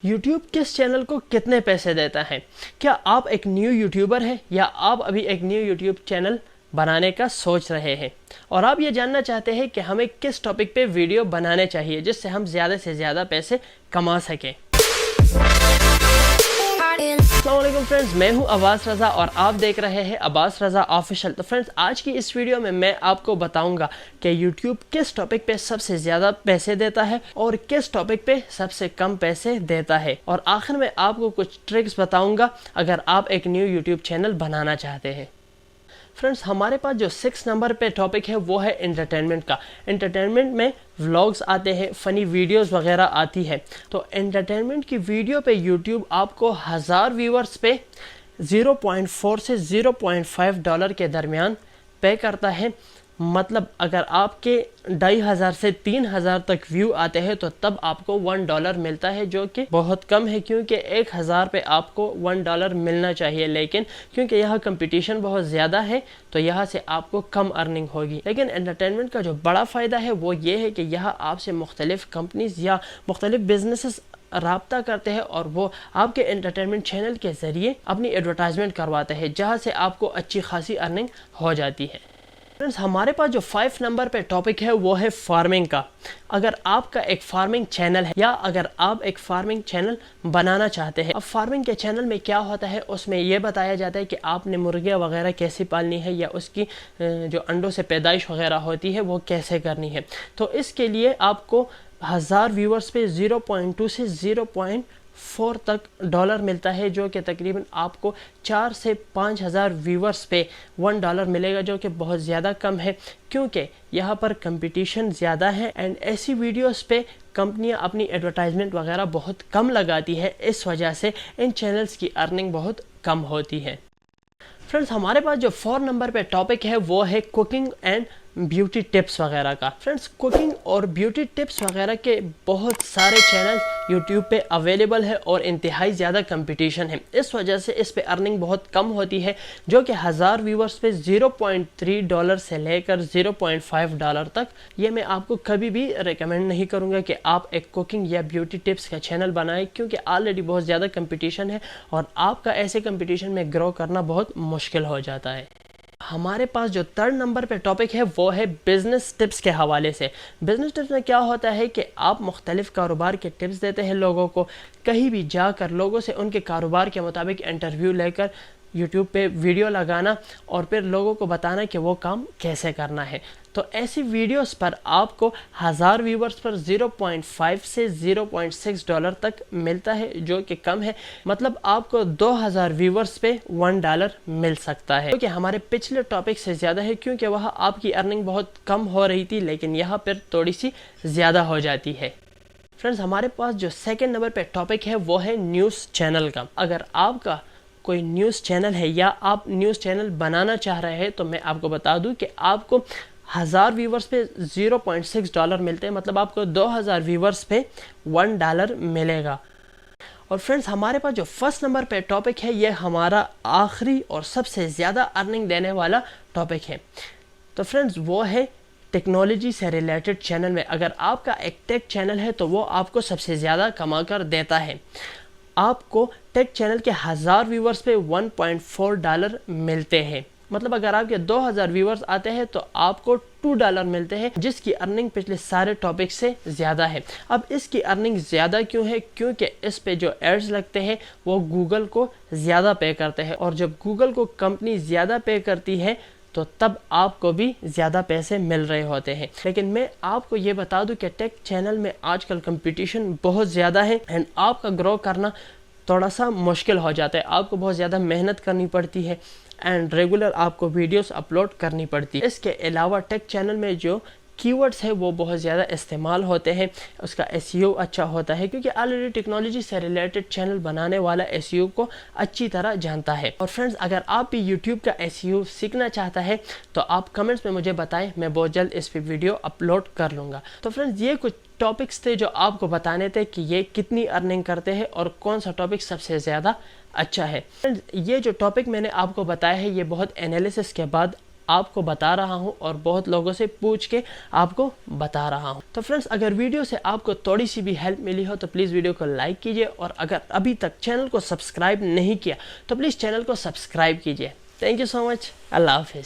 YouTube किस channel को कितने पैसे देता है? क्या आप एक न्यू यूट्यूबर हैं या आप अभी एक न्यू यूट्यूब चैनल बनाने का सोच रहे हैं और आप ये जानना चाहते हैं कि हमें किस टॉपिक पे वीडियो बनाने चाहिए जिससे हम ज़्यादा से ज़्यादा पैसे कमा सकें। अस्सलामुअलैकुम फ्रेंड्स, मैं हूं अब्बास रज़ा और आप देख रहे हैं अब्बास रज़ा ऑफिशियल। तो फ्रेंड्स, आज की इस वीडियो में मैं आपको बताऊंगा कि YouTube किस टॉपिक पे सबसे ज़्यादा पैसे देता है और किस टॉपिक पे सबसे कम पैसे देता है, और आखिर में आपको कुछ ट्रिक्स बताऊंगा अगर आप एक न्यू YouTube चैनल बनाना चाहते हैं। फ्रेंड्स, हमारे पास जो 6 नंबर पे टॉपिक है वो है एंटरटेनमेंट का। एंटरटेनमेंट में व्लॉग्स आते हैं, फ़नी वीडियोस वगैरह आती है। तो एंटरटेनमेंट की वीडियो पे यूट्यूब आपको 1000 व्यूवर्स पे 0.4 से 0.5 डॉलर के दरमियान पे करता है। मतलब अगर आपके 2500 से 3000 तक व्यू आते हैं तो तब आपको $1 मिलता है, जो कि बहुत कम है क्योंकि 1000 पे आपको $1 मिलना चाहिए। लेकिन क्योंकि यहाँ कंपटीशन बहुत ज़्यादा है तो यहाँ से आपको कम अर्निंग होगी। लेकिन एंटरटेनमेंट का जो बड़ा फ़ायदा है वो ये है कि यहाँ आपसे मुख्तलिफ़ कंपनीज़ या मुख्तलिफ़ बिजनेसेस राब्ता करते हैं और वो आपके एंटरटेनमेंट चैनल के ज़रिए अपनी एडवर्टाइजमेंट करवाते हैं, जहाँ से आपको अच्छी खासी अर्निंग हो जाती है। फ्रेंड्स, हमारे पास जो 5 नंबर पे टॉपिक है वो है फार्मिंग का। अगर आपका एक फार्मिंग चैनल है या अगर आप एक फार्मिंग चैनल बनाना चाहते हैं, अब फार्मिंग के चैनल में क्या होता है, उसमें ये बताया जाता है कि आपने मुर्गियाँ वगैरह कैसे पालनी है या उसकी जो अंडों से पैदाइश वगैरह होती है वो कैसे करनी है। तो इसके लिए आपको 1000 व्यूवर्स पे 0.2 से 0.4 तक डॉलर मिलता है, जो कि तकरीबन आपको 4 से 5000 व्यूवर्स पे $1 मिलेगा, जो कि बहुत ज़्यादा कम है क्योंकि यहाँ पर कंपटीशन ज़्यादा है एंड ऐसी वीडियोस पे कंपनियाँ अपनी एडवर्टाइजमेंट वगैरह बहुत कम लगाती है। इस वजह से इन चैनल्स की अर्निंग बहुत कम होती है। फ्रेंड्स, हमारे पास जो 4 नंबर पे टॉपिक है वो है कुकिंग एंड ब्यूटी टिप्स वगैरह का। फ्रेंड्स, कुकिंग और ब्यूटी टिप्स वगैरह के बहुत सारे चैनल यूट्यूब पे अवेलेबल है और इंतहाई ज़्यादा कंपटीशन है। इस वजह से इस पे अर्निंग बहुत कम होती है, जो कि 1000 व्यूवर्स पे 0.3 डॉलर से लेकर 0.5 डॉलर तक। ये मैं आपको कभी भी रिकमेंड नहीं करूँगा कि आप एक कुकिंग या ब्यूटी टिप्स का चैनल बनाएं, क्योंकि ऑलरेडी बहुत ज़्यादा कंपटीशन है और आपका ऐसे कंपटीशन में ग्रो करना बहुत मुश्किल हो जाता है। हमारे पास जो 3rd नंबर पे टॉपिक है वो है बिज़नेस टिप्स के हवाले से। बिज़नेस टिप्स में क्या होता है कि आप मुख्तलिफ़ कारोबार के टिप्स देते हैं लोगों को, कहीं भी जाकर लोगों से उनके कारोबार के मुताबिक इंटरव्यू लेकर YouTube पे वीडियो लगाना और फिर लोगों को बताना कि वो काम कैसे करना है। तो ऐसी वीडियोस पर आपको 1000 व्यूवर्स पर 0.5 से 0.6 डॉलर तक मिलता है, जो कि कम है। मतलब आपको 2000 व्यूवर्स पे $1 मिल सकता है, जो कि हमारे पिछले टॉपिक से ज़्यादा है क्योंकि वहाँ आपकी अर्निंग बहुत कम हो रही थी, लेकिन यहाँ पर थोड़ी सी ज़्यादा हो जाती है। फ्रेंड्स, हमारे पास जो 2nd नंबर पे टॉपिक है वो है न्यूज़ चैनल का। अगर आपका कोई न्यूज़ चैनल है या आप न्यूज़ चैनल बनाना चाह रहे हैं तो मैं आपको बता दूं कि आपको 1000 व्यूवर्स पे 0.6 डॉलर मिलते हैं। मतलब आपको 2000 व्यूवर्स पे $1 मिलेगा। और फ्रेंड्स, हमारे पास जो 1st नंबर पे टॉपिक है ये हमारा आखिरी और सबसे ज़्यादा अर्निंग देने वाला टॉपिक है। तो फ्रेंड्स, वो है टेक्नोलॉजी से रिलेटेड चैनल में। अगर आपका एक टेक चैनल है तो वो आपको सबसे ज़्यादा कमा कर देता है। आपको टेक चैनल के 1000 व्यूवर्स पे $1.4 मिलते हैं। मतलब अगर आपके 2000 व्यूवर्स आते हैं तो आपको $2 मिलते हैं, जिसकी अर्निंग पिछले सारे टॉपिक से ज़्यादा है। अब इसकी अर्निंग ज़्यादा क्यों है? क्योंकि इस पे जो एड्स लगते हैं वो गूगल को ज़्यादा पे करते हैं, और जब गूगल को कंपनी ज़्यादा पे करती है तो तब आपको भी ज़्यादा पैसे मिल रहे होते हैं। लेकिन मैं आपको ये बता दूं कि टेक चैनल में आजकल कंपटीशन बहुत ज़्यादा है एंड आपका ग्रो करना थोड़ा सा मुश्किल हो जाता है। आपको बहुत ज़्यादा मेहनत करनी पड़ती है एंड रेगुलर आपको वीडियोस अपलोड करनी पड़ती है। इसके अलावा टेक चैनल में जो कीवर्ड्स है वो बहुत ज़्यादा इस्तेमाल होते हैं, उसका SEO अच्छा होता है क्योंकि ऑलरेडी टेक्नोलॉजी से रिलेटेड चैनल बनाने वाला SEO को अच्छी तरह जानता है। और फ्रेंड्स, अगर आप भी YouTube का SEO सीखना चाहता है तो आप कमेंट्स में मुझे बताएं, मैं बहुत जल्द इस पर वीडियो अपलोड कर लूँगा। तो फ्रेंड्स, ये कुछ टॉपिक्स थे जो आपको बताने थे कि ये कितनी अर्निंग करते हैं और कौन सा टॉपिक सबसे ज़्यादा अच्छा है। फ्रेंड्स, ये जो टॉपिक मैंने आपको बताया है ये बहुत एनालिसिस के बाद آپ کو بتا رہا ہوں اور بہت لوگوں سے پوچھ کے آپ کو بتا رہا ہوں. تو فرینڈس اگر ویڈیو سے آپ کو تھوڑی سی بھی ہیلپ ملی ہو تو پلیز ویڈیو کو لائک کیجیے, اور اگر ابھی تک چینل کو سبسکرائب نہیں کیا تو پلیز چینل کو سبسکرائب کیجیے. تھینک یو سو مچ. اللہ حافظ.